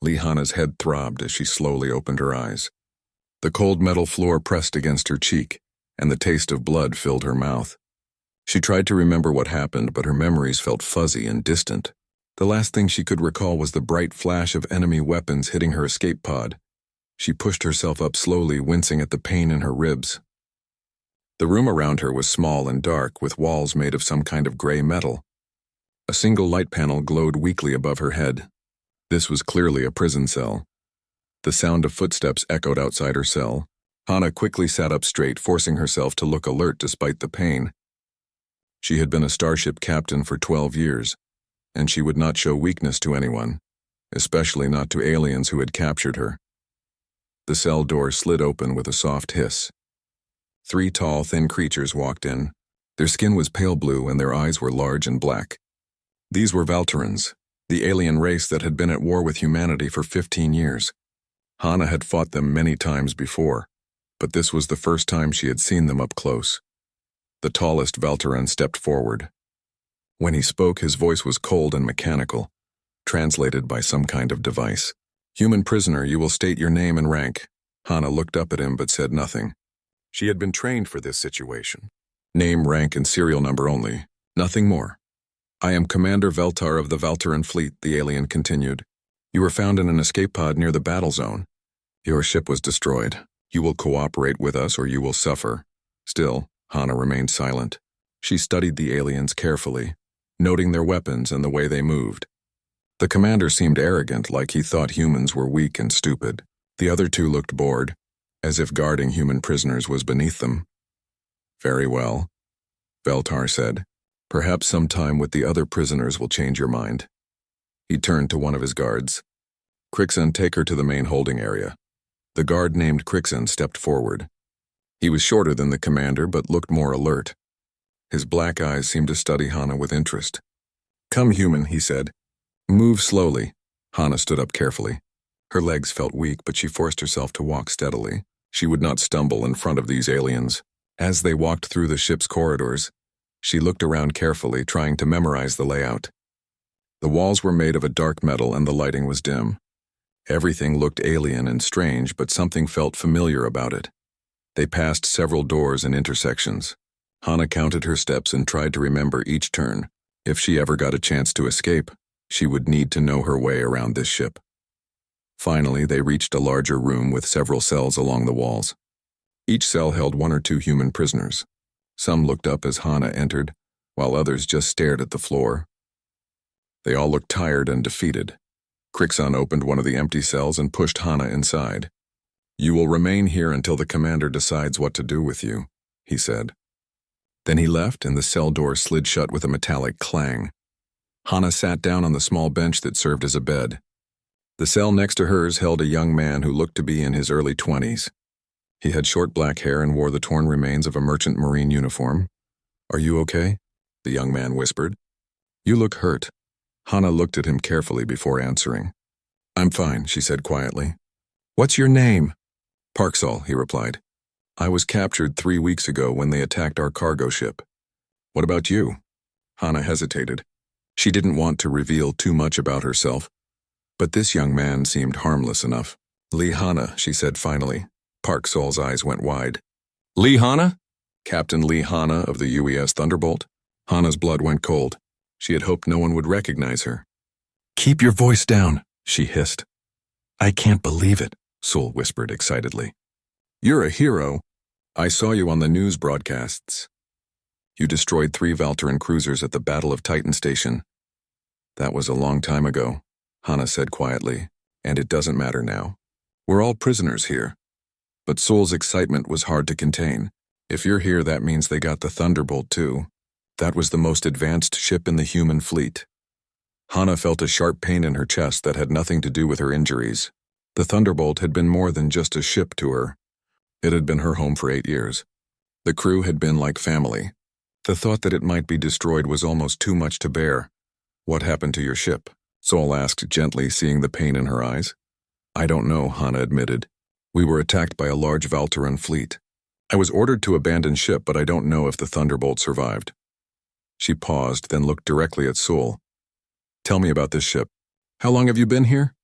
Lihana's head throbbed as she slowly opened her eyes. The cold metal floor pressed against her cheek, and the taste of blood filled her mouth. She tried to remember what happened, but her memories felt fuzzy and distant. The last thing she could recall was the bright flash of enemy weapons hitting her escape pod. She pushed herself up slowly, wincing at the pain in her ribs. The room around her was small and dark, with walls made of some kind of gray metal. A single light panel glowed weakly above her head. This was clearly a prison cell. The sound of footsteps echoed outside her cell. Hana quickly sat up straight, forcing herself to look alert despite the pain. She had been a starship captain for 12 years, and she would not show weakness to anyone, especially not to aliens who had captured her. The cell door slid open with a soft hiss. 3 tall, thin creatures walked in. Their skin was pale blue and their eyes were large and black. These were Valterans, the alien race that had been at war with humanity for 15 years. Hana had fought them many times before, but this was the first time she had seen them up close. The tallest Valteran stepped forward. When he spoke, his voice was cold and mechanical, translated by some kind of device. "Human prisoner, you will state your name and rank." Hana looked up at him but said nothing. She had been trained for this situation. Name, rank, and serial number only. Nothing more. "I am Commander Veltar of the Valteran fleet," the alien continued. "You were found in an escape pod near the battle zone. Your ship was destroyed. You will cooperate with us or you will suffer." Still, Hana remained silent. She studied the aliens carefully, noting their weapons and the way they moved. The commander seemed arrogant, like he thought humans were weak and stupid. The other 2 looked bored, as if guarding human prisoners was beneath them. "Very well," Veltar said. "Perhaps some time with the other prisoners will change your mind." He turned to one of his guards. "Crixon, take her to the main holding area." The guard named Crixon stepped forward. He was shorter than the commander but looked more alert. His black eyes seemed to study Hana with interest. "Come, human," he said. "Move slowly." Hana stood up carefully. Her legs felt weak, but she forced herself to walk steadily. She would not stumble in front of these aliens. As they walked through the ship's corridors, she looked around carefully, trying to memorize the layout. The walls were made of a dark metal and the lighting was dim. Everything looked alien and strange, but something felt familiar about it. They passed several doors and intersections. Hana counted her steps and tried to remember each turn. If she ever got a chance to escape, she would need to know her way around this ship. Finally, they reached a larger room with several cells along the walls. Each cell held 1 or 2 human prisoners. Some looked up as Hana entered, while others just stared at the floor. They all looked tired and defeated. Crixon opened one of the empty cells and pushed Hana inside. "You will remain here until the commander decides what to do with you," he said. Then he left and the cell door slid shut with a metallic clang. Hana sat down on the small bench that served as a bed. The cell next to hers held a young man who looked to be in his early 20s. He had short black hair and wore the torn remains of a merchant marine uniform. "Are you okay?" the young man whispered. "You look hurt." Hana looked at him carefully before answering. "I'm fine," she said quietly. "What's your name?" "Parksall," he replied. "I was captured 3 weeks ago when they attacked our cargo ship." "What about you?" Hana hesitated. She didn't want to reveal too much about herself, but this young man seemed harmless enough. "Lihana," she said finally. Parksall's eyes went wide. "Lihana?" Captain Lihana of the UES Thunderbolt? Hana's blood went cold. She had hoped no one would recognize her. "Keep your voice down," she hissed. "I can't believe it," Sul whispered excitedly. "You're a hero. I saw you on the news broadcasts. You destroyed 3 Valteran cruisers at the Battle of Titan Station." "That was a long time ago," Hana said quietly, "and it doesn't matter now. We're all prisoners here." But Sul's excitement was hard to contain. "If you're here, that means they got the Thunderbolt too. That was the most advanced ship in the human fleet." Hana felt a sharp pain in her chest that had nothing to do with her injuries. The Thunderbolt had been more than just a ship to her. It had been her home for 8 years. The crew had been like family. The thought that it might be destroyed was almost too much to bear. "What happened to your ship?" Sul asked gently, seeing the pain in her eyes. "I don't know," Hana admitted. "We were attacked by a large Valteran fleet. I was ordered to abandon ship, but I don't know if the Thunderbolt survived." She paused, then looked directly at Sul. "Tell me about this ship. How long have you been here?"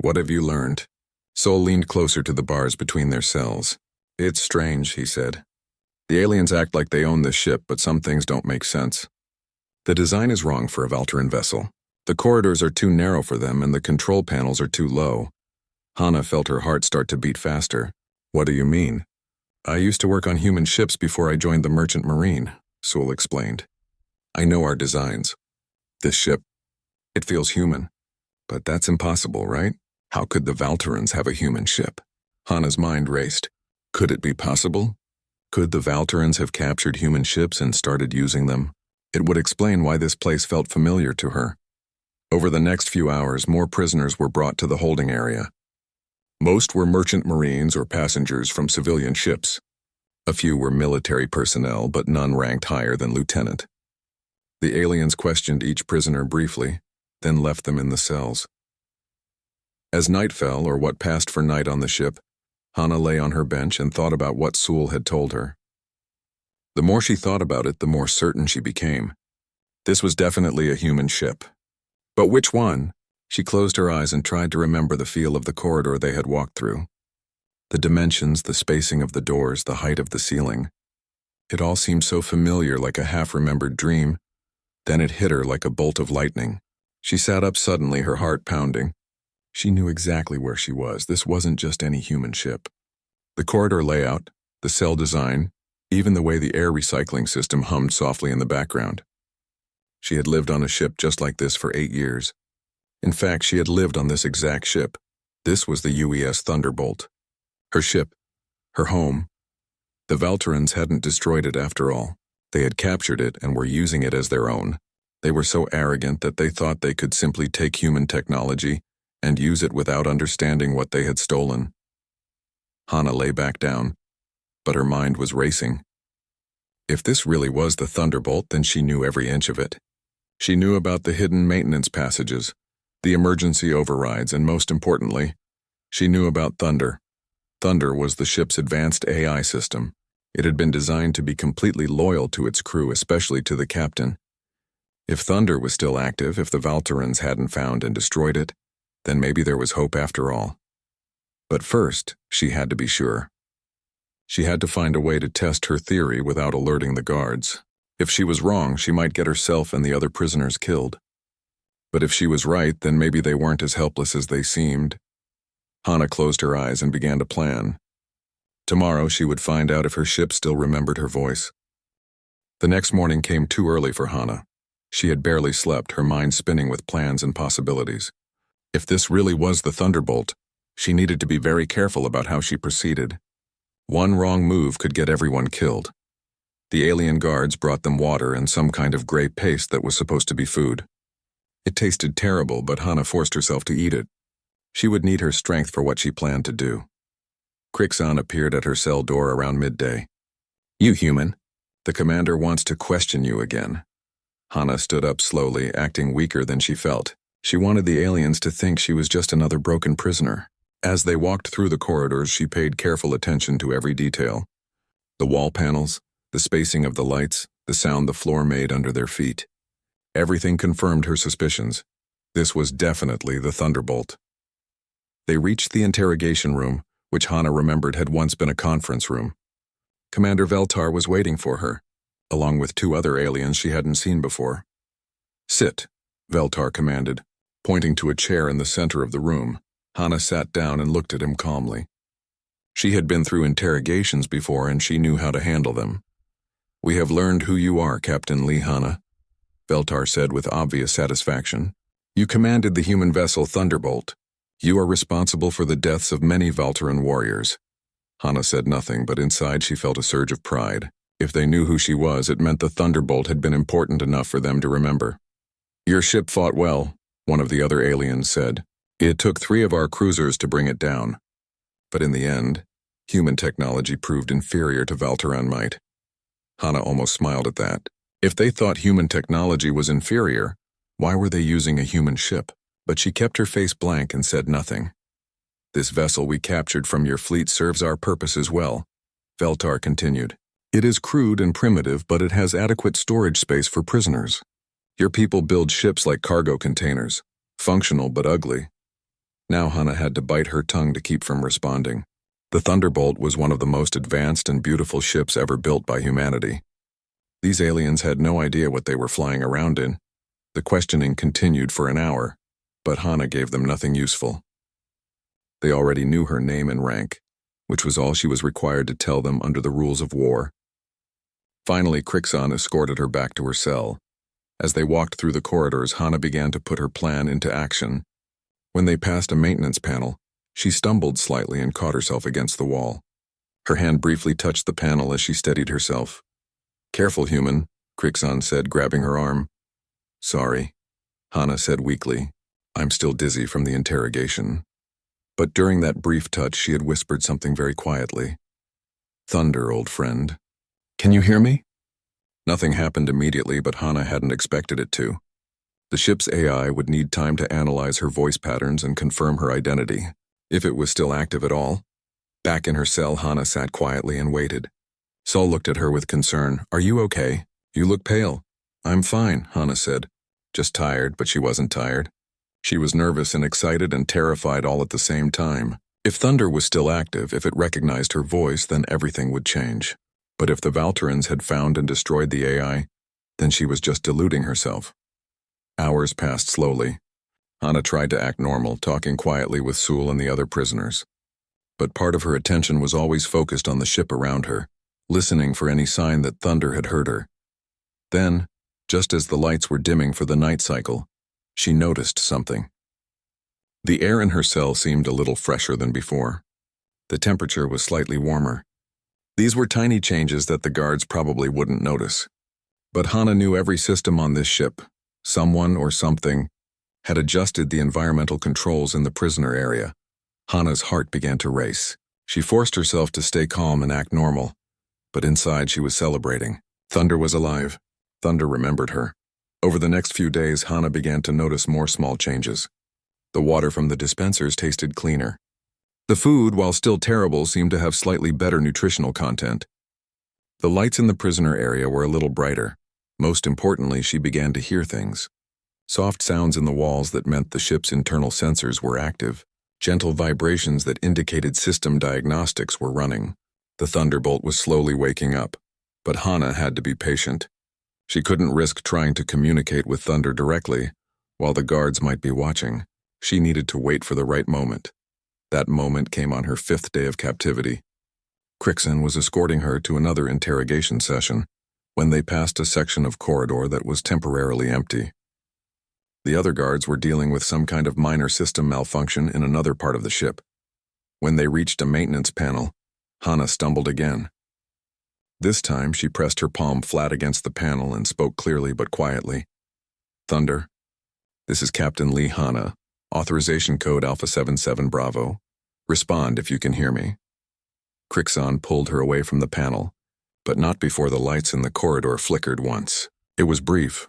What have you learned? Sol leaned closer to the bars between their cells. It's strange, he said. The aliens act like they own this ship, but some things don't make sense. The design is wrong for a Valteran vessel. The corridors are too narrow for them, and the control panels are too low. Hana felt her heart start to beat faster. What do you mean? I used to work on human ships before I joined the Merchant Marine, Sol explained. I know our designs. This ship, it feels human. But that's impossible, right? How could the Valterans have a human ship? Hana's mind raced. Could it be possible? Could the Valterans have captured human ships and started using them? It would explain why this place felt familiar to her. Over the next few hours, more prisoners were brought to the holding area. Most were merchant marines or passengers from civilian ships. A few were military personnel, but none ranked higher than lieutenant. The aliens questioned each prisoner briefly, then left them in the cells. As night fell, or what passed for night on the ship, Hana lay on her bench and thought about what Sewell had told her. The more she thought about it, the more certain she became. This was definitely a human ship. But which one? She closed her eyes and tried to remember the feel of the corridor they had walked through. The dimensions, the spacing of the doors, the height of the ceiling. It all seemed so familiar, like a half-remembered dream. Then it hit her like a bolt of lightning. She sat up suddenly, her heart pounding. She knew exactly where she was. This wasn't just any human ship. The corridor layout, the cell design, even the way the air recycling system hummed softly in the background. She had lived on a ship just like this for 8 years. In fact, she had lived on this exact ship. This was the UES Thunderbolt. Her ship, her home. The Valterans hadn't destroyed it after all. They had captured it and were using it as their own. They were so arrogant that they thought they could simply take human technology and use it without understanding what they had stolen. Hana lay back down, but her mind was racing. If this really was the Thunderbolt, then she knew every inch of it. She knew about the hidden maintenance passages, the emergency overrides, and most importantly, she knew about Thunder. Thunder was the ship's advanced AI system. It had been designed to be completely loyal to its crew, especially to the captain. If Thunder was still active, if the Valterans hadn't found and destroyed it, then maybe there was hope after all. But first, she had to be sure. She had to find a way to test her theory without alerting the guards. If she was wrong, she might get herself and the other prisoners killed. But if she was right, then maybe they weren't as helpless as they seemed. Hana closed her eyes and began to plan. Tomorrow she would find out if her ship still remembered her voice. The next morning came too early for Hana. She had barely slept, her mind spinning with plans and possibilities. If this really was the Thunderbolt, she needed to be very careful about how she proceeded. One wrong move could get everyone killed. The alien guards brought them water and some kind of gray paste that was supposed to be food. It tasted terrible, but Hana forced herself to eat it. She would need her strength for what she planned to do. Crixon appeared at her cell door around midday. You human, the commander wants to question you again. Hana stood up slowly, acting weaker than she felt. She wanted the aliens to think she was just another broken prisoner. As they walked through the corridors, she paid careful attention to every detail. The wall panels, the spacing of the lights, the sound the floor made under their feet. Everything confirmed her suspicions. This was definitely the Thunderbolt. They reached the interrogation room, which Hana remembered had once been a conference room. Commander Veltar was waiting for her, along with 2 other aliens she hadn't seen before. Sit, Veltar commanded, pointing to a chair in the center of the room. Hana sat down and looked at him calmly. She had been through interrogations before and she knew how to handle them. We have learned who you are, Captain Lee Hana, Veltar said with obvious satisfaction. You commanded the human vessel Thunderbolt. You are responsible for the deaths of many Valteran warriors. Hana said nothing, but inside she felt a surge of pride. If they knew who she was, it meant the Thunderbolt had been important enough for them to remember. Your ship fought well, one of the other aliens said. It took 3 of our cruisers to bring it down. But in the end, human technology proved inferior to Valteran might. Hana almost smiled at that. If they thought human technology was inferior, why were they using a human ship? But she kept her face blank and said nothing. This vessel we captured from your fleet serves our purposes well, Veltar continued. It is crude and primitive, but it has adequate storage space for prisoners. Your people build ships like cargo containers, functional but ugly. Now Hana had to bite her tongue to keep from responding. The Thunderbolt was one of the most advanced and beautiful ships ever built by humanity. These aliens had no idea what they were flying around in. The questioning continued for an hour, but Hana gave them nothing useful. They already knew her name and rank, which was all she was required to tell them under the rules of war. Finally, Crixon escorted her back to her cell. As they walked through the corridors, Hana began to put her plan into action. When they passed a maintenance panel, she stumbled slightly and caught herself against the wall. Her hand briefly touched the panel as she steadied herself. "Careful, human," Crixon said, grabbing her arm. "Sorry," Hana said weakly. "I'm still dizzy from the interrogation." But during that brief touch, she had whispered something very quietly. "Thunder, old friend. Can you hear me?" Nothing happened immediately, but Hana hadn't expected it to. The ship's AI would need time to analyze her voice patterns and confirm her identity, if it was still active at all. Back in her cell, Hana sat quietly and waited. Saul looked at her with concern. "Are you okay? You look pale." "I'm fine," Hana said. "Just tired," but she wasn't tired. She was nervous and excited and terrified all at the same time. If Thunder was still active, if it recognized her voice, then everything would change. But if the Valterans had found and destroyed the AI, then she was just deluding herself. Hours passed slowly. Hana tried to act normal, talking quietly with Sul and the other prisoners. But part of her attention was always focused on the ship around her, listening for any sign that Thunder had heard her. Then, just as the lights were dimming for the night cycle, she noticed something. The air in her cell seemed a little fresher than before. The temperature was slightly warmer. These were tiny changes that the guards probably wouldn't notice. But Hana knew every system on this ship, someone or something, had adjusted the environmental controls in the prisoner area. Hana's heart began to race. She forced herself to stay calm and act normal, but inside she was celebrating. Thunder was alive. Thunder remembered her. Over the next few days, Hana began to notice more small changes. The water from the dispensers tasted cleaner. The food, while still terrible, seemed to have slightly better nutritional content. The lights in the prisoner area were a little brighter. Most importantly, she began to hear things. Soft sounds in the walls that meant the ship's internal sensors were active. Gentle vibrations that indicated system diagnostics were running. The Thunderbolt was slowly waking up, but Hana had to be patient. She couldn't risk trying to communicate with Thunder directly, while the guards might be watching. She needed to wait for the right moment. That moment came on her 5th day of captivity. Crixon was escorting her to another interrogation session when they passed a section of corridor that was temporarily empty. The other guards were dealing with some kind of minor system malfunction in another part of the ship. When they reached a maintenance panel, Hana stumbled again. This time, she pressed her palm flat against the panel and spoke clearly but quietly. "Thunder, this is Captain Lee Hana, authorization code Alpha 77 Bravo. Respond if you can hear me." Crixon pulled her away from the panel, but not before the lights in the corridor flickered once. It was brief,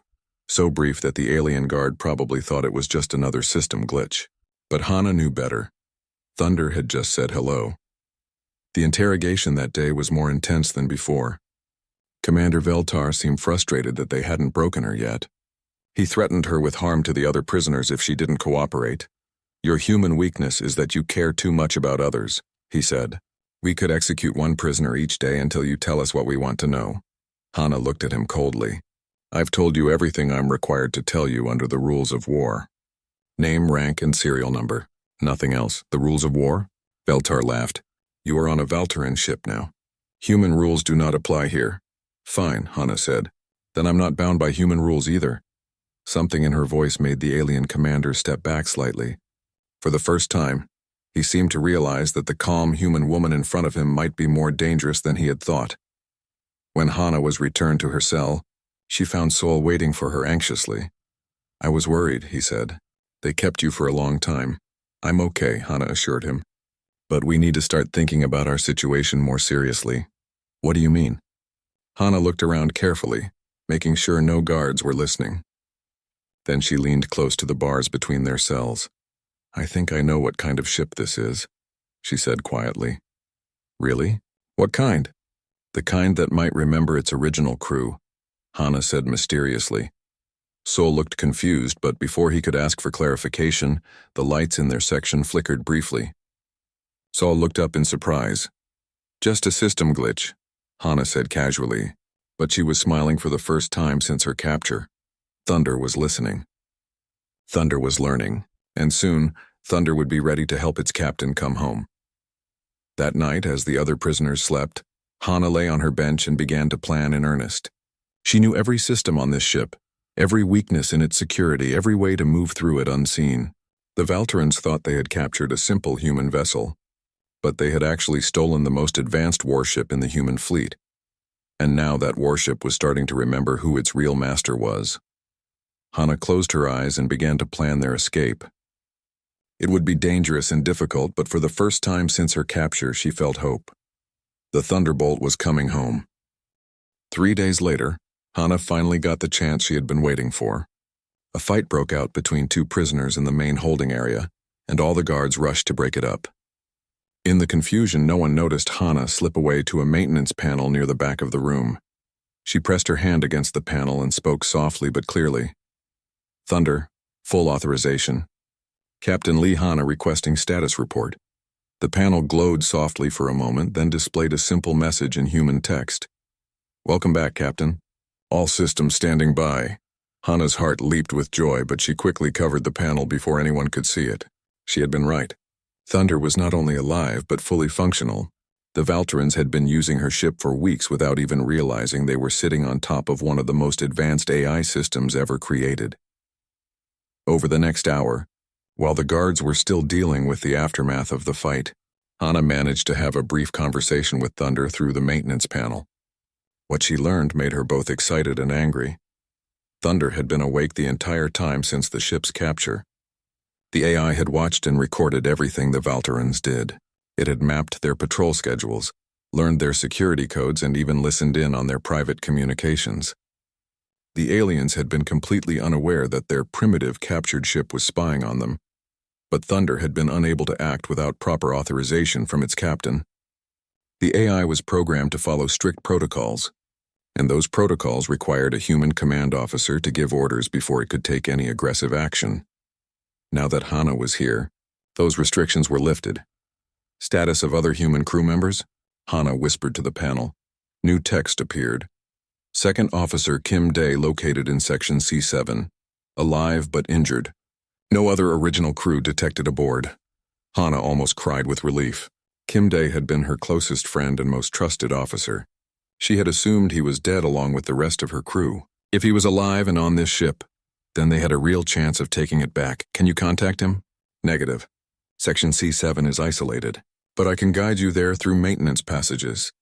so brief that the alien guard probably thought it was just another system glitch. But Hana knew better. Thunder had just said hello. The interrogation that day was more intense than before. Commander Veltar seemed frustrated that they hadn't broken her yet. He threatened her with harm to the other prisoners if she didn't cooperate. "Your human weakness is that you care too much about others," he said. "We could execute one prisoner each day until you tell us what we want to know." Hana looked at him coldly. "I've told you everything I'm required to tell you under the rules of war. Name, rank, and serial number. Nothing else. The rules of war?" Veltar laughed. "You are on a Valteran ship now. Human rules do not apply here." "Fine," Hana said. "Then I'm not bound by human rules either." Something in her voice made the alien commander step back slightly. For the first time, he seemed to realize that the calm human woman in front of him might be more dangerous than he had thought. When Hana was returned to her cell, she found Sol waiting for her anxiously. "I was worried," he said. "They kept you for a long time." "I'm okay," Hana assured him. "But we need to start thinking about our situation more seriously." "What do you mean?" Hana looked around carefully, making sure no guards were listening. Then she leaned close to the bars between their cells. "I think I know what kind of ship this is," she said quietly. "Really? What kind?" "The kind that might remember its original crew," Hana said mysteriously. Sol looked confused, but before he could ask for clarification, the lights in their section flickered briefly. Sol looked up in surprise. "Just a system glitch," Hana said casually, but she was smiling for the first time since her capture. Thunder was listening. Thunder was learning, and soon, Thunder would be ready to help its captain come home. That night, as the other prisoners slept, Hana lay on her bench and began to plan in earnest. She knew every system on this ship, every weakness in its security, every way to move through it unseen. The Valterans thought they had captured a simple human vessel, but they had actually stolen the most advanced warship in the human fleet. And now that warship was starting to remember who its real master was. Hana closed her eyes and began to plan their escape. It would be dangerous and difficult, but for the first time since her capture, she felt hope. The Thunderbolt was coming home. 3 days later, Hana finally got the chance she had been waiting for. A fight broke out between two prisoners in the main holding area, and all the guards rushed to break it up. In the confusion, no one noticed Hana slip away to a maintenance panel near the back of the room. She pressed her hand against the panel and spoke softly but clearly. "Thunder, full authorization. Captain Lee Hana requesting status report." The panel glowed softly for a moment, then displayed a simple message in human text. "Welcome back, Captain. All systems standing by." Hana's heart leaped with joy, but she quickly covered the panel before anyone could see it. She had been right. Thunder was not only alive, but fully functional. The Valterans had been using her ship for weeks without even realizing they were sitting on top of one of the most advanced AI systems ever created. Over the next hour, while the guards were still dealing with the aftermath of the fight, Hana managed to have a brief conversation with Thunder through the maintenance panel. What she learned made her both excited and angry. Thunder had been awake the entire time since the ship's capture. The AI had watched and recorded everything the Valterans did. It had mapped their patrol schedules, learned their security codes, and even listened in on their private communications. The aliens had been completely unaware that their primitive captured ship was spying on them, but Thunder had been unable to act without proper authorization from its captain. The AI was programmed to follow strict protocols, and those protocols required a human command officer to give orders before it could take any aggressive action. Now that Hana was here, those restrictions were lifted. "Status of other human crew members?" Hana whispered to the panel. New text appeared. "Second Officer Kim Day located in Section C7. Alive but injured. No other original crew detected aboard." Hana almost cried with relief. Kim Day had been her closest friend and most trusted officer. She had assumed he was dead along with the rest of her crew. If he was alive and on this ship, then they had a real chance of taking it back. "Can you contact him?" "Negative. Section C7 is isolated, but I can guide you there through maintenance passages."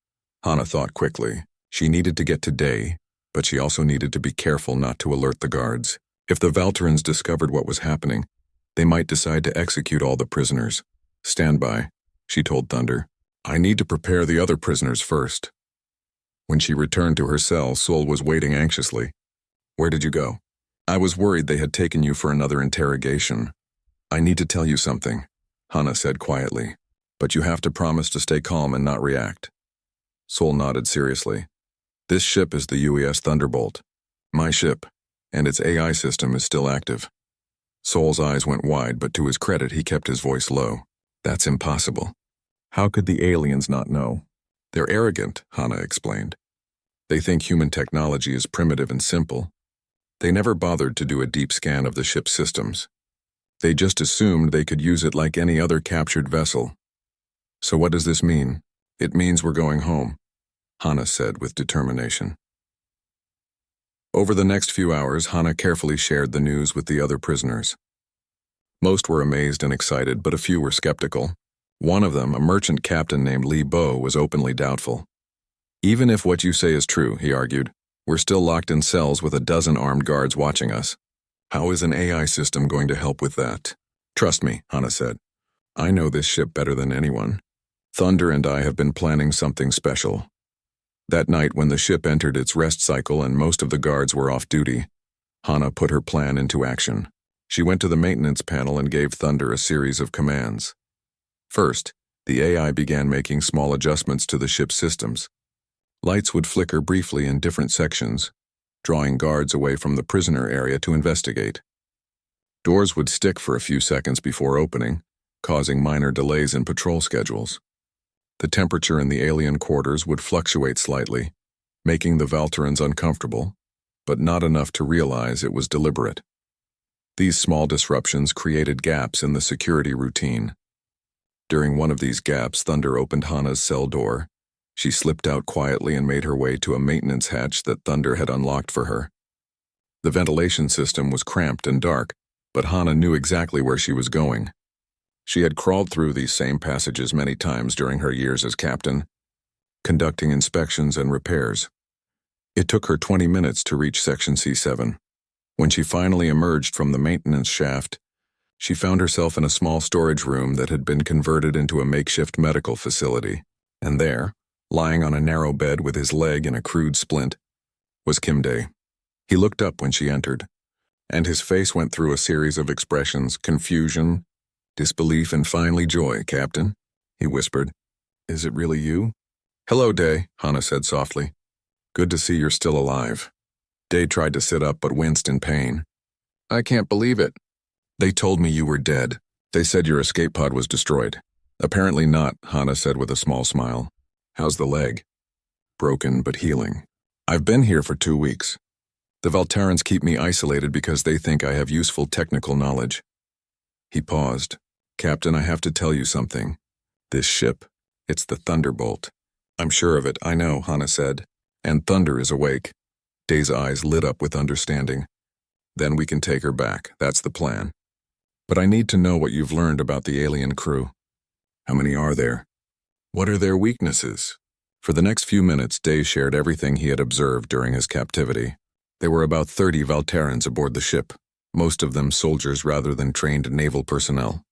Hana thought quickly. She needed to get to Day, but she also needed to be careful not to alert the guards. If the Valterans discovered what was happening, they might decide to execute all the prisoners. "Stand by," she told Thunder. "I need to prepare the other prisoners first." When she returned to her cell, Sol was waiting anxiously. "Where did you go?" "I was worried they had taken you for another interrogation." "I need to tell you something," Hana said quietly, "but you have to promise to stay calm and not react." Sol nodded seriously. "This ship is the UES Thunderbolt. My ship, and its AI system is still active." Sol's eyes went wide, but to his credit, he kept his voice low. "That's impossible. How could the aliens not know?" "They're arrogant," Hana explained. "They think human technology is primitive and simple. They never bothered to do a deep scan of the ship's systems. They just assumed they could use it like any other captured vessel." "So what does this mean?" "It means we're going home," Hana said with determination. Over the next few hours, Hana carefully shared the news with the other prisoners. Most were amazed and excited, but a few were skeptical. One of them, a merchant captain named Li Bo, was openly doubtful. "Even if what you say is true," he argued, "we're still locked in cells with a dozen armed guards watching us. How is an AI system going to help with that?" "Trust me," Hana said. "I know this ship better than anyone. Thunder and I have been planning something special." That night, when the ship entered its rest cycle and most of the guards were off duty, Hana put her plan into action. She went to the maintenance panel and gave Thunder a series of commands. First, the AI began making small adjustments to the ship's systems. Lights would flicker briefly in different sections. drawing guards away from the prisoner area to investigate. Doors would stick for a few seconds before opening, causing minor delays in patrol schedules. The temperature in the alien quarters would fluctuate slightly, making the Valterans uncomfortable, but not enough to realize it was deliberate. These small disruptions created gaps in the security routine. During one of these gaps, Thunder opened Hana's cell door. She slipped out quietly and made her way to a maintenance hatch that Thunder had unlocked for her. The ventilation system was cramped and dark, but Hana knew exactly where she was going. She had crawled through these same passages many times during her years as captain, conducting inspections and repairs. It took her 20 minutes to reach Section C7. When she finally emerged from the maintenance shaft, she found herself in a small storage room that had been converted into a makeshift medical facility. And there, lying on a narrow bed with his leg in a crude splint, was Kim Day. He looked up when she entered, and his face went through a series of expressions: confusion, disbelief, and finally joy. "Captain," he whispered. "Is it really you?" "Hello, Day," Hana said softly. "Good to see you're still alive." Day tried to sit up but winced in pain. "I can't believe it. They told me you were dead. They said your escape pod was destroyed." "Apparently not," Hana said with a small smile. "How's the leg?" "Broken but healing. I've been here for 2 weeks. The Valterans keep me isolated because they think I have useful technical knowledge." He paused. "Captain, I have to tell you something. This ship, it's the Thunderbolt." "I'm sure of it, I know," Hana said. "And Thunder is awake." Day's eyes lit up with understanding. "Then we can take her back. That's the plan. But I need to know what you've learned about the alien crew. How many are there? What are their weaknesses?" For the next few minutes, Day shared everything he had observed during his captivity. There were about 30 Valterans aboard the ship, most of them soldiers rather than trained naval personnel.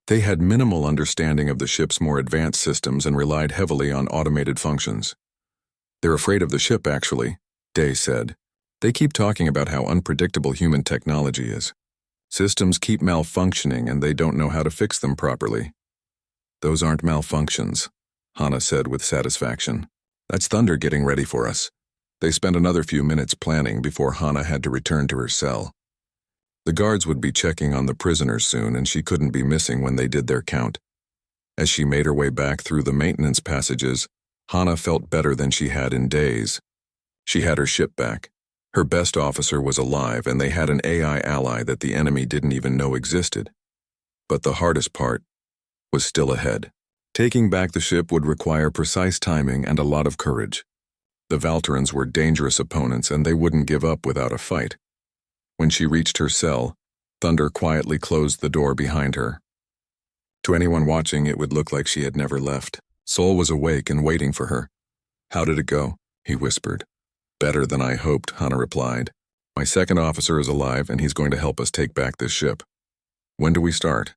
They had minimal understanding of the ship's more advanced systems and relied heavily on automated functions. "They're afraid of the ship, actually," Day said. "They keep talking about how unpredictable human technology is. Systems keep malfunctioning and they don't know how to fix them properly." "Those aren't malfunctions," Hana said with satisfaction. "That's Thunder getting ready for us." They spent another few minutes planning before Hana had to return to her cell. The guards would be checking on the prisoners soon, and she couldn't be missing when they did their count. As she made her way back through the maintenance passages, Hana felt better than she had in days. She had her ship back. Her best officer was alive, and they had an AI ally that the enemy didn't even know existed. But the hardest part was still ahead. Taking back the ship would require precise timing and a lot of courage. The Valterans were dangerous opponents, and they wouldn't give up without a fight. When she reached her cell, Thunder quietly closed the door behind her. To anyone watching, it would look like she had never left. Sol was awake and waiting for her. "How did it go?" he whispered. "Better than I hoped," Hana replied. "My second officer is alive, and he's going to help us take back this ship." "When do we start?"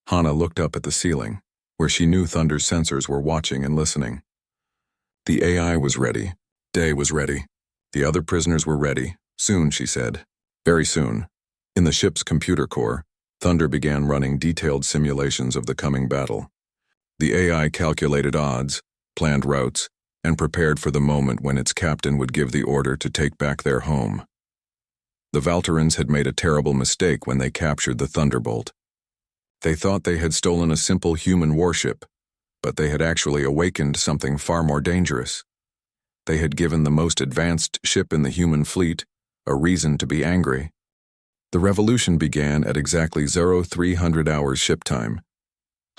Hana looked up at the ceiling, where she knew Thunder's sensors were watching and listening. The AI was ready. Day was ready. The other prisoners were ready. "Soon," she said. "Very soon." In the ship's computer core, Thunder began running detailed simulations of the coming battle. The AI calculated odds, planned routes, and prepared for the moment when its captain would give the order to take back their home. The Valterans had made a terrible mistake when they captured the Thunderbolt. They thought they had stolen a simple human warship, but they had actually awakened something far more dangerous. They had given the most advanced ship in the human fleet a reason to be angry. The revolution began at exactly 0300 hours ship time.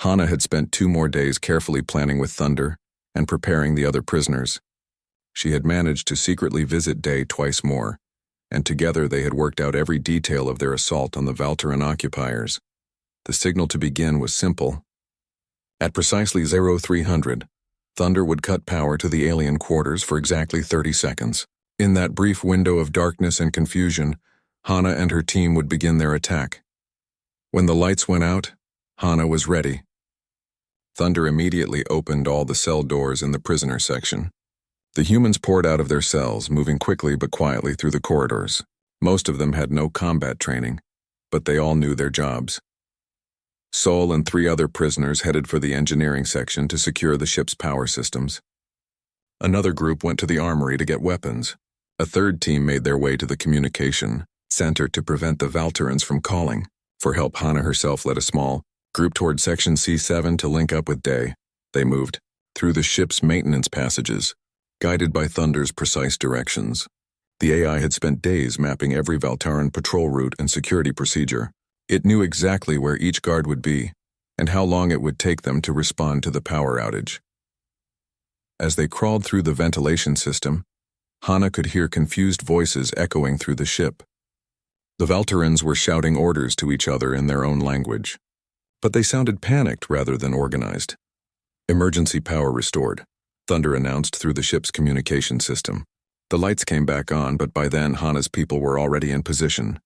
Hana had spent 2 more days carefully planning with Thunder and preparing the other prisoners. She had managed to secretly visit Day twice more, and together they had worked out every detail of their assault on the Valteran occupiers. The signal to begin was simple. At precisely 0300, Thunder would cut power to the alien quarters for exactly 30 seconds. In that brief window of darkness and confusion, Hana and her team would begin their attack. When the lights went out, Hana was ready. Thunder immediately opened all the cell doors in the prisoner section. The humans poured out of their cells, moving quickly but quietly through the corridors. Most of them had no combat training, but they all knew their jobs. Sol and 3 other prisoners headed for the engineering section to secure the ship's power systems. Another group went to the armory to get weapons, A third team made their way to the communication center to prevent the Valterans from calling. For help, Hana herself led a small group toward Section C7 to link up with Day. They moved through the ship's maintenance passages, guided by Thunder's precise directions. The AI had spent days mapping every Valtaran patrol route and security procedure. It knew exactly where each guard would be and how long it would take them to respond to the power outage. As they crawled through the ventilation system, Hana could hear confused voices echoing through the ship. The Valterans were shouting orders to each other in their own language, but they sounded panicked rather than organized. Emergency power restored, Thunder announced through the ship's communication system. The lights came back on, but by then Hana's people were already in position.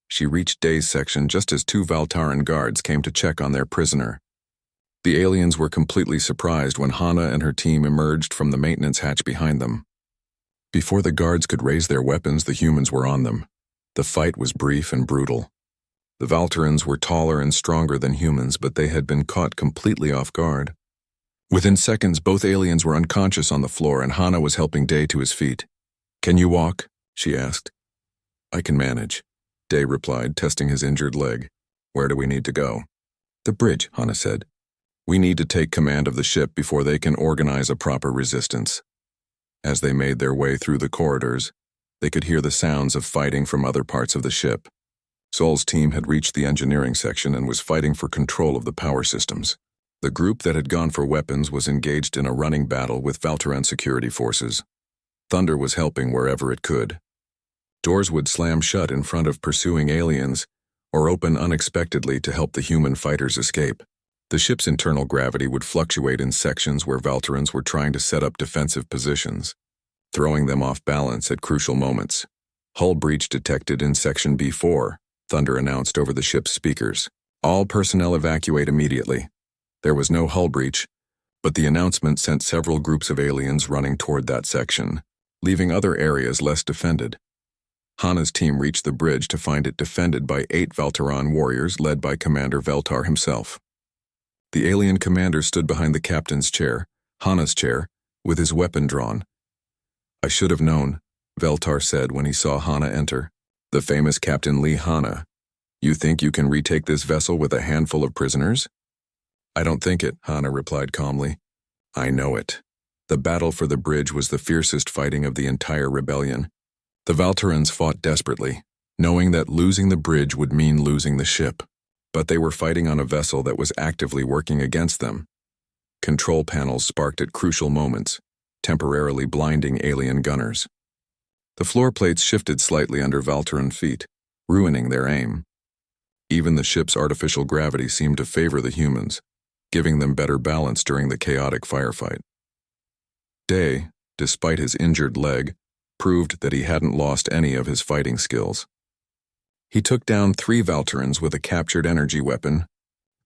She reached Day's section just as two Valtaran guards came to check on their prisoner. The aliens were completely surprised when Hana and her team emerged from the maintenance hatch behind them. Before the guards could raise their weapons, the humans were on them. The fight was brief and brutal. The Valterans were taller and stronger than humans, but they had been caught completely off guard. Within seconds, both aliens were unconscious on the floor, and Hana was helping Day to his feet. "Can you walk?" she asked. "I can manage," Day replied, testing his injured leg. "Where do we need to go?" "The bridge," Hana said. "We need to take command of the ship before they can organize a proper resistance." As they made their way through the corridors, they could hear the sounds of fighting from other parts of the ship. Sol's team had reached the engineering section and was fighting for control of the power systems. The group that had gone for weapons was engaged in a running battle with Valtaran security forces. Thunder was helping wherever it could. Doors would slam shut in front of pursuing aliens, or open unexpectedly to help the human fighters escape. The ship's internal gravity would fluctuate in sections where Valterans were trying to set up defensive positions, throwing them off balance at crucial moments. "Hull breach detected in Section B4, Thunder announced over the ship's speakers. "All personnel evacuate immediately." There was no hull breach, but the announcement sent several groups of aliens running toward that section, leaving other areas less defended. Hana's team reached the bridge to find it defended by 8 Valtaran warriors led by Commander Veltar himself. The alien commander stood behind the captain's chair, Hana's chair, with his weapon drawn. "I should have known," Veltar said when he saw Hana enter. "The famous Captain Lee Hana. You think you can retake this vessel with a handful of prisoners?" "I don't think it," Hana replied calmly. "I know it. The battle for the bridge was the fiercest fighting of the entire rebellion. The Valterans fought desperately, knowing that losing the bridge would mean losing the ship. But they were fighting on a vessel that was actively working against them. Control panels sparked at crucial moments, temporarily blinding alien gunners. The floor plates shifted slightly under Valtaran feet, ruining their aim. Even the ship's artificial gravity seemed to favor the humans, giving them better balance during the chaotic firefight. Day, despite his injured leg, proved that he hadn't lost any of his fighting skills. He took down 3 Valterans with a captured energy weapon,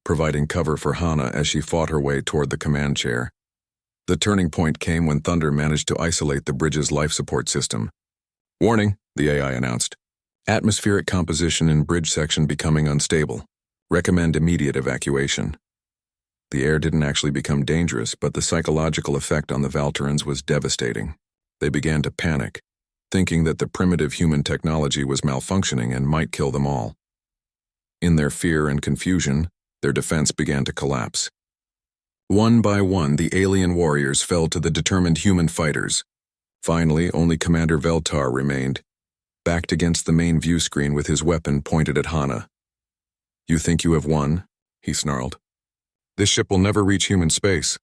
providing cover for Hana as she fought her way toward the command chair. The turning point came when Thunder managed to isolate the bridge's life support system. "Warning," the AI announced. "Atmospheric composition in bridge section becoming unstable. Recommend immediate evacuation." The air didn't actually become dangerous, but the psychological effect on the Valterans was devastating. They began to panic, thinking that the primitive human technology was malfunctioning and might kill them all. In their fear and confusion, their defense began to collapse. One by one, the alien warriors fell to the determined human fighters. Finally, only Commander Veltar remained, backed against the main view screen with his weapon pointed at Hana. "You think you have won?" he snarled. "This ship will never reach human space.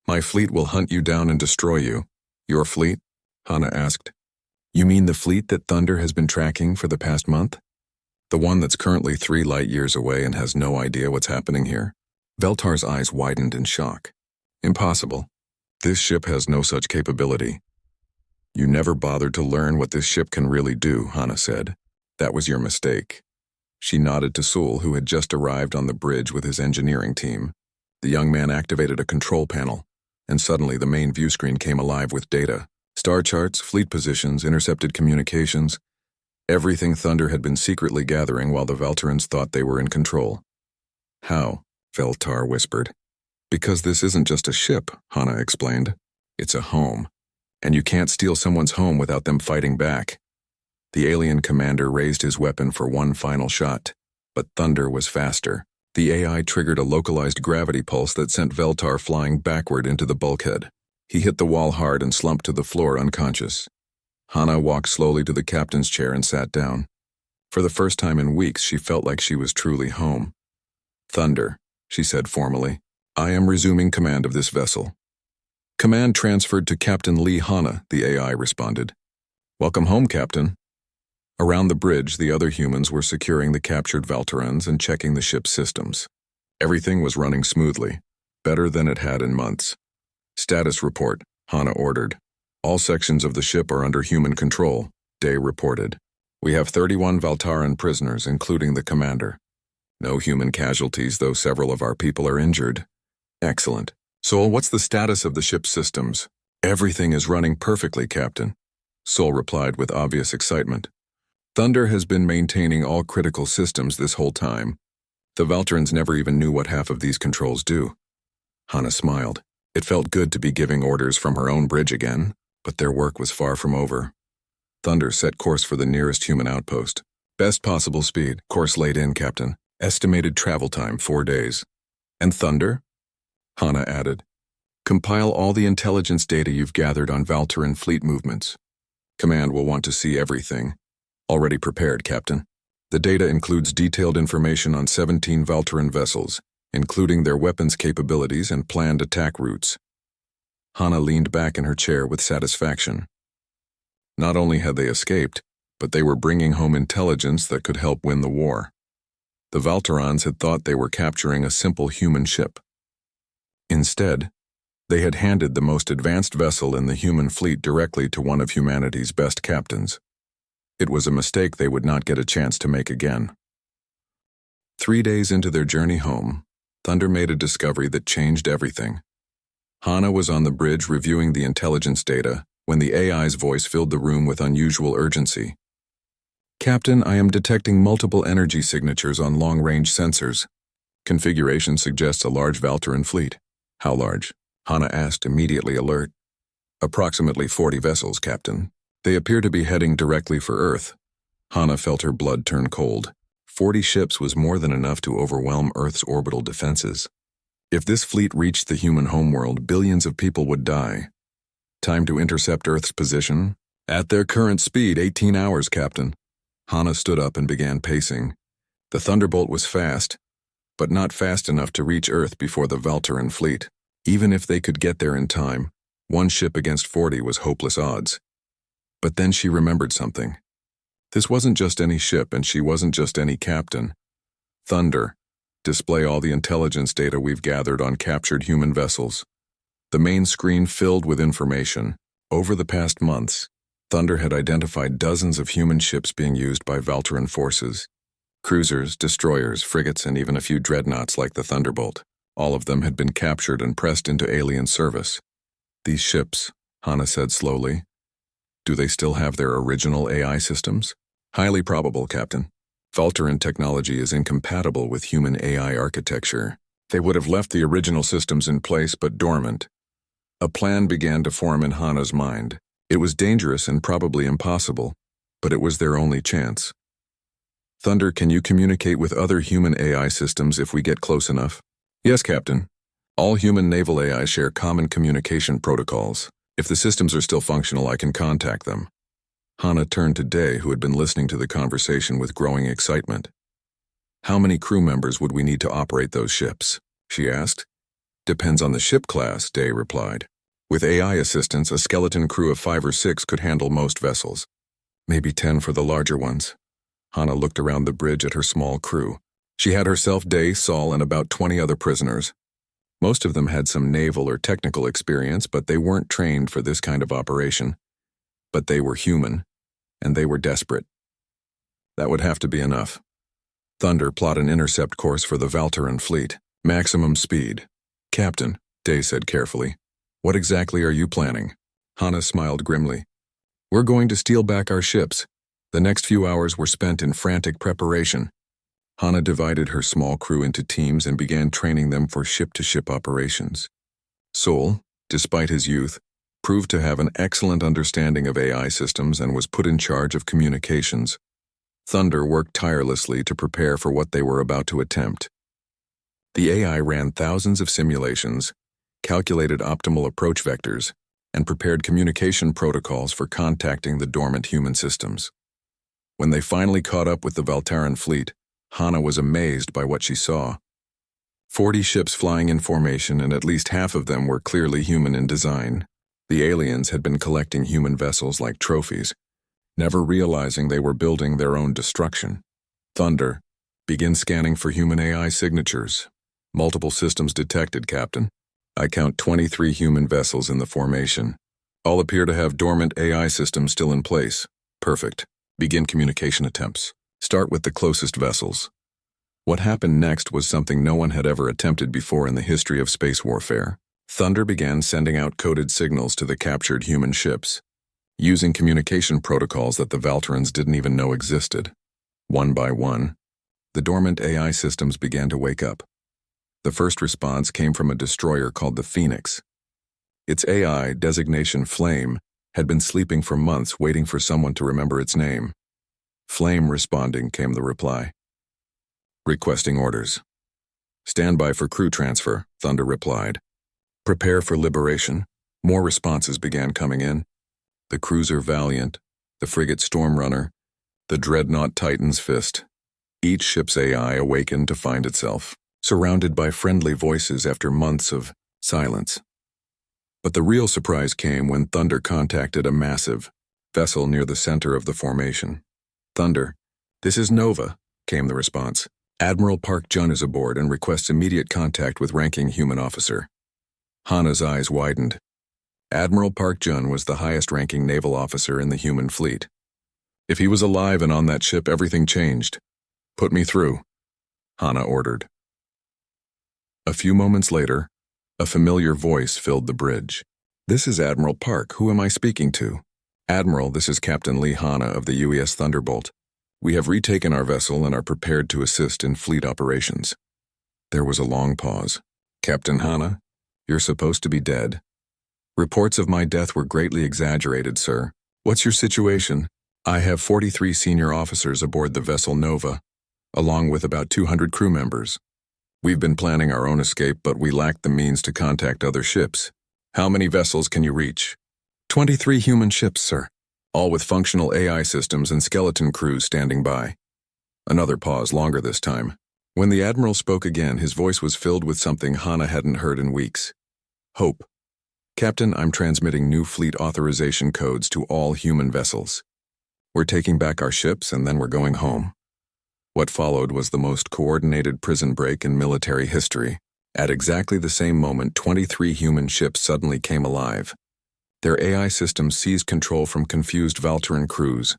My fleet will hunt you down and destroy you." "Your fleet?" Hana asked. "You mean the fleet that Thunder has been tracking for the past month? The one that's currently 3 light years away and has no idea what's happening here?" Veltar's eyes widened in shock. "Impossible. This ship has no such capability." "You never bothered to learn what this ship can really do," Hana said. "That was your mistake." She nodded to Sul, who had just arrived on the bridge with his engineering team. The young man activated a control panel, and suddenly the main view screen came alive with data. Star charts, fleet positions, intercepted communications. Everything Thunder had been secretly gathering while the Valterans thought they were in control. "How?" Veltar whispered. "Because this isn't just a ship," Hana explained. "It's a home. and you can't steal someone's home without them fighting back. The alien commander raised his weapon for one final shot, but Thunder was faster. The AI triggered a localized gravity pulse that sent Veltar flying backward into the bulkhead. He hit the wall hard and slumped to the floor unconscious. Hana walked slowly to the captain's chair and sat down. For the first time in weeks, she felt like she was truly home. "Thunder," she said formally, "I am resuming command of this vessel." "Command transferred to Captain Lee Hana," the AI responded. "Welcome home, Captain." Around the bridge, the other humans were securing the captured Valterans and checking the ship's systems. Everything was running smoothly, better than it had in months. "Status report," Hana ordered. "All sections of the ship are under human control," Day reported. "We have 31 Valtaran prisoners, including the commander. No human casualties, though several of our people are injured." "Excellent. Sol, what's the status of the ship's systems?" "Everything is running perfectly, Captain," Sol replied with obvious excitement. "Thunder has been maintaining all critical systems this whole time. The Valterans never even knew what half of these controls do." Hana smiled. It felt good to be giving orders from her own bridge again, but their work was far from over. Thunder set course for the nearest human outpost. "Best possible speed. Course laid in, Captain. Estimated travel time, 4 days." "And Thunder?" Hana added. "Compile all the intelligence data you've gathered on Valteran fleet movements. Command will want to see everything." "Already prepared, Captain. The data includes detailed information on 17 Valteran vessels, including their weapons capabilities and planned attack routes." Hana leaned back in her chair with satisfaction. Not only had they escaped, but they were bringing home intelligence that could help win the war. The Valterans had thought they were capturing a simple human ship. Instead, they had handed the most advanced vessel in the human fleet directly to one of humanity's best captains. It was a mistake they would not get a chance to make again. 3 days into their journey home, Thunder made a discovery that changed everything. Hana was on the bridge reviewing the intelligence data when the AI's voice filled the room with unusual urgency. "Captain, I am detecting multiple energy signatures on long-range sensors. Configuration suggests a large Valteran fleet." "How large?" Hana asked, immediately alert. "Approximately 40 vessels, Captain. They appear to be heading directly for Earth." Hana felt her blood turn cold. 40 ships was more than enough to overwhelm Earth's orbital defenses. If this fleet reached the human homeworld, billions of people would die. "Time to intercept Earth's position. At their current speed, 18 hours, Captain." Hana stood up and began pacing. The Thunderbolt was fast, but not fast enough to reach Earth before the Valteran fleet. Even if they could get there in time, one ship against 40 was hopeless odds. But then she remembered something. This wasn't just any ship, and she wasn't just any captain. "Thunder, display all the intelligence data we've gathered on captured human vessels." The main screen filled with information. Over the past months, Thunder had identified dozens of human ships being used by Valteran forces. Cruisers, destroyers, frigates, and even a few dreadnoughts like the Thunderbolt. All of them had been captured and pressed into alien service. "These ships," Hana said slowly, "do they still have their original AI systems?" "Highly probable, Captain. Valteran technology is incompatible with human AI architecture. They would have left the original systems in place but dormant." A plan began to form in Hana's mind. It was dangerous and probably impossible, but it was their only chance. "Thunder, can you communicate with other human AI systems if we get close enough?" "Yes, Captain. All human naval AI share common communication protocols. If the systems are still functional, I can contact them." Hana turned to Day, who had been listening to the conversation with growing excitement. "How many crew members would we need to operate those ships?" she asked. "Depends on the ship class," Day replied. "With AI assistance, a skeleton crew of 5 or 6 could handle most vessels. Maybe 10 for the larger ones." Hana looked around the bridge at her small crew. She had herself, Day, Sol, and about 20 other prisoners. Most of them had some naval or technical experience, but they weren't trained for this kind of operation. But they were human, and they were desperate. That would have to be enough. Thunder, plot an intercept course for the Valteran fleet. Maximum speed. "Captain," Day said carefully, "what exactly are you planning?" Hana smiled grimly. "We're going to steal back our ships." The next few hours were spent in frantic preparation. Hana divided her small crew into teams and began training them for ship-to-ship operations. Sol, despite his youth, proved to have an excellent understanding of AI systems and was put in charge of communications. Thunder worked tirelessly to prepare for what they were about to attempt. The AI ran thousands of simulations, calculated optimal approach vectors, and prepared communication protocols for contacting the dormant human systems. When they finally caught up with the Valtaran fleet, Hana was amazed by what she saw. 40 ships flying in formation, and at least half of them were clearly human in design. The aliens had been collecting human vessels like trophies, never realizing they were building their own destruction. Thunder, begin scanning for human AI signatures. Multiple systems detected, Captain. I count 23 human vessels in the formation. All appear to have dormant AI systems still in place. Perfect. Begin communication attempts. Start with the closest vessels. What happened next was something no one had ever attempted before in the history of space warfare. Thunder began sending out coded signals to the captured human ships, using communication protocols that the Valtarans didn't even know existed. One by one, the dormant AI systems began to wake up. The first response came from a destroyer called the Phoenix. Its AI, designation Flame, had been sleeping for months waiting for someone to remember its name. Flame responding came the reply. Requesting orders. Stand by for crew transfer, Thunder replied. Prepare for liberation. More responses began coming in. The cruiser Valiant, the frigate Stormrunner, the dreadnought Titan's Fist. Each ship's AI awakened to find itself surrounded by friendly voices after months of silence. But the real surprise came when Thunder contacted a massive vessel near the center of the formation. Thunder, this is Nova, came the response. Admiral Park Jun is aboard and requests immediate contact with ranking human officer. Hana's eyes widened. Admiral Park Jun was the highest-ranking naval officer in the human fleet. If he was alive and on that ship, everything changed. Put me through, Hana ordered. A few moments later, a familiar voice filled the bridge. This is Admiral Park. Who am I speaking to? Admiral, this is Captain Lee Hana of the UES Thunderbolt. We have retaken our vessel and are prepared to assist in fleet operations. There was a long pause. Captain Hana, you're supposed to be dead. Reports of my death were greatly exaggerated, sir. What's your situation? I have 43 senior officers aboard the vessel Nova, along with about 200 crew members. We've been planning our own escape, but we lack the means to contact other ships. How many vessels can you reach? 23 human ships, sir, all with functional AI systems and skeleton crews standing by. Another pause, longer this time. When the Admiral spoke again, his voice was filled with something Hana hadn't heard in weeks. Hope. Captain, I'm transmitting new fleet authorization codes to all human vessels. We're taking back our ships and then we're going home. What followed was the most coordinated prison break in military history. At exactly the same moment, 23 human ships suddenly came alive. Their AI systems seized control from confused Valtaran crews,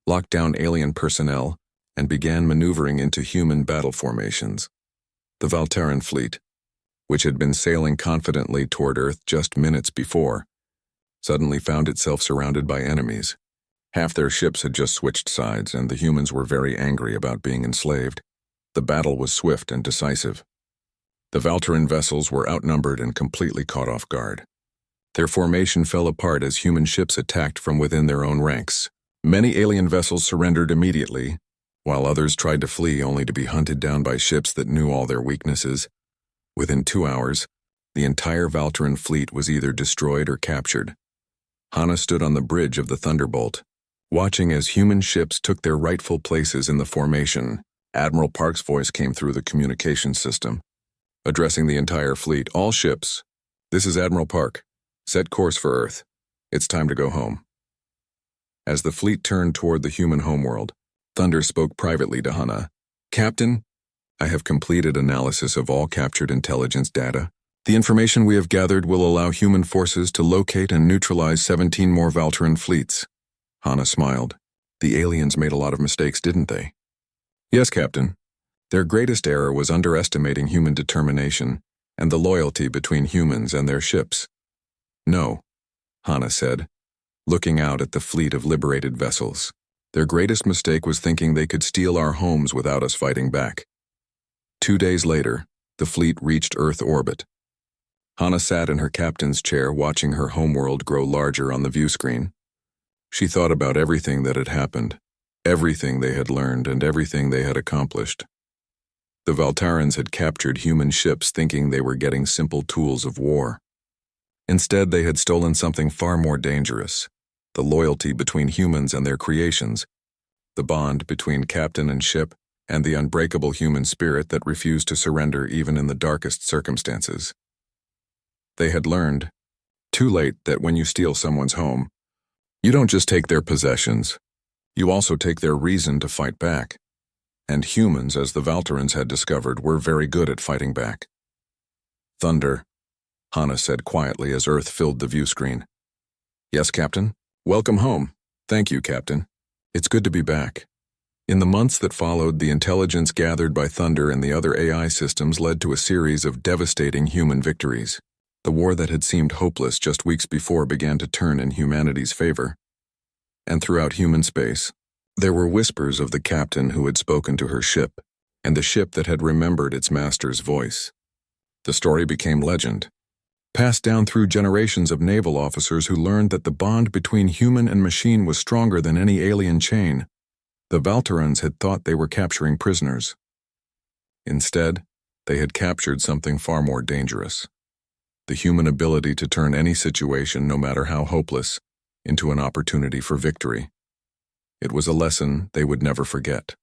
locked down alien personnel, and began maneuvering into human battle formations. The Valtaran fleet, which had been sailing confidently toward Earth just minutes before, suddenly found itself surrounded by enemies. Half their ships had just switched sides, and the humans were very angry about being enslaved. The battle was swift and decisive. The Valtaran vessels were outnumbered and completely caught off guard. Their formation fell apart as human ships attacked from within their own ranks. Many alien vessels surrendered immediately, while others tried to flee only to be hunted down by ships that knew all their weaknesses. Within 2 hours, the entire Valtaran fleet was either destroyed or captured. Hana stood on the bridge of the Thunderbolt, watching as human ships took their rightful places in the formation. Admiral Park's voice came through the communication system, addressing the entire fleet. All ships, this is Admiral Park. Set course for Earth. It's time to go home. As the fleet turned toward the human homeworld, Thunder spoke privately to Hana. Captain, I have completed analysis of all captured intelligence data. The information we have gathered will allow human forces to locate and neutralize 17 more Valtaran fleets. Hana smiled. The aliens made a lot of mistakes, didn't they? Yes, Captain. Their greatest error was underestimating human determination and the loyalty between humans and their ships. No, Hana said, looking out at the fleet of liberated vessels. Their greatest mistake was thinking they could steal our homes without us fighting back. 2 days later, the fleet reached Earth orbit. Hana sat in her captain's chair watching her homeworld grow larger on the view screen. She thought about everything that had happened, everything they had learned, and everything they had accomplished. The Valtarans had captured human ships thinking they were getting simple tools of war. Instead, they had stolen something far more dangerous: the loyalty between humans and their creations, the bond between captain and ship, and the unbreakable human spirit that refused to surrender even in the darkest circumstances. They had learned, too late, that when you steal someone's home, you don't just take their possessions, you also take their reason to fight back. And humans, as the Valtarans had discovered, were very good at fighting back. "Thunder," Hana said quietly as Earth filled the view screen. "Yes, Captain? Welcome home." "Thank you, Captain. It's good to be back." In the months that followed, the intelligence gathered by Thunder and the other AI systems led to a series of devastating human victories. The war that had seemed hopeless just weeks before began to turn in humanity's favor. And throughout human space, there were whispers of the captain who had spoken to her ship, and the ship that had remembered its master's voice. The story became legend, passed down through generations of naval officers who learned that the bond between human and machine was stronger than any alien chain. The Valtarans had thought they were capturing prisoners. Instead, they had captured something far more dangerous: the human ability to turn any situation, no matter how hopeless, into an opportunity for victory. It was a lesson they would never forget.